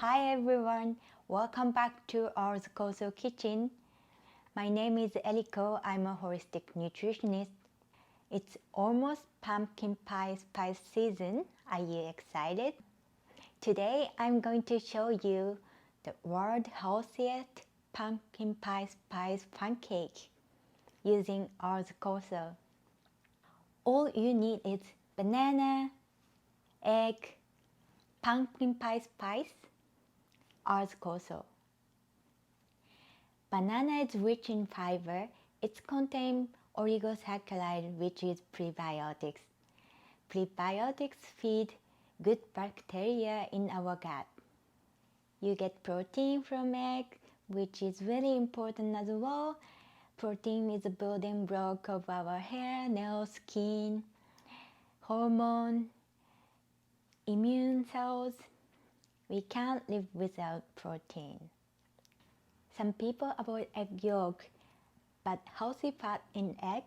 Hi everyone, welcome back to our KOSO kitchen. My name is Eriko. I'm a holistic nutritionist. It's almost pumpkin pie spice season. Are you excited? Today I'm going to show you the world's healthiest pumpkin pie spice pancake using rskoso. All you need is banana, egg, pumpkin pie spice, rskoso. Banana is rich in fiber. It contains oligosaccharide, which is prebiotics. Prebiotics feed good bacteria in our gut. You get protein from egg, which is very important as well. Protein is a building block of our hair, nails, skin, hormone, immune cells. We can't live without protein. Some people avoid egg yolk, but healthy fat in egg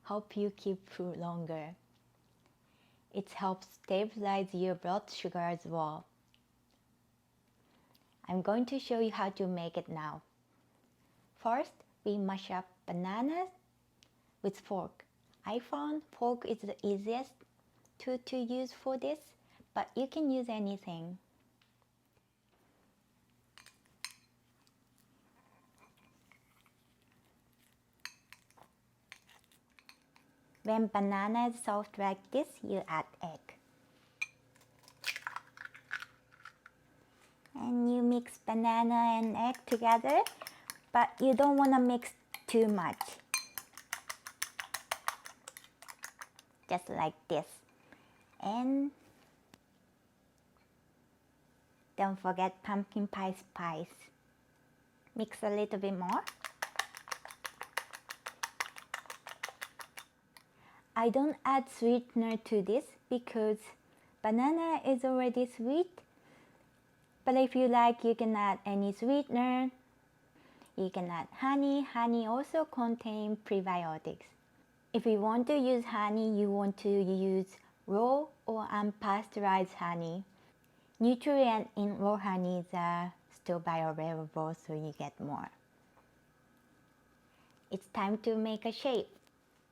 help you keep full longer. It helps stabilize your blood sugar as well. I'm going to show you how to make it now. First, we mash up bananas with fork. I found fork is the easiest tool to use for this, but you can use anything. When banana is soft like this, you add egg. And you mix banana and egg together, but you don't want to mix too much. Just like this. And don't forget pumpkin pie spice. Mix a little bit more. I don't add sweetener to this because banana is already sweet. But if you like, you can add any sweetener. You can add honey. Honey also contains prebiotics. If you want to use honey, you want to use raw or unpasteurized honey. Nutrients in raw honey are still bioavailable, so you get more. It's time to make a shape.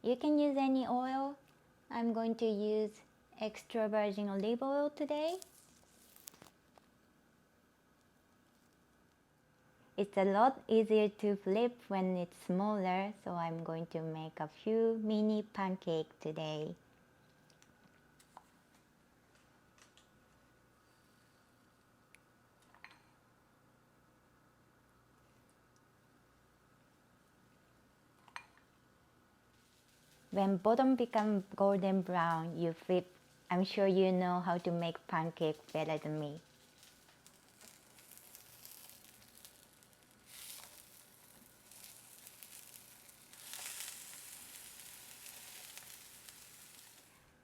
You can use any oil. I'm going to use extra virgin olive oil today. It's a lot easier to flip when it's smaller, so I'm going to make a few mini pancakes today. When bottom becomes golden brown, you flip. I'm sure you know how to make pancakes better than me.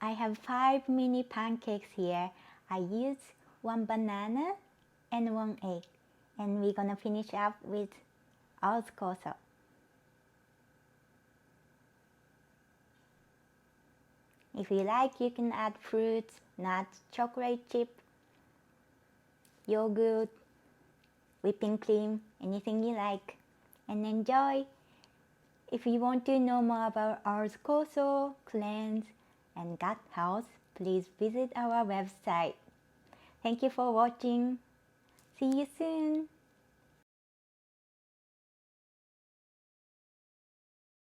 I have 5 mini pancakes here. I use 1 banana and 1 egg. And we're gonna finish up with rskoso. If you like, you can add fruits, nuts, chocolate chip, yogurt, whipping cream, anything you like, and enjoy. If you want to know more about rskoso, cleanse, and gut health, please visit our website. Thank you for watching. See you soon.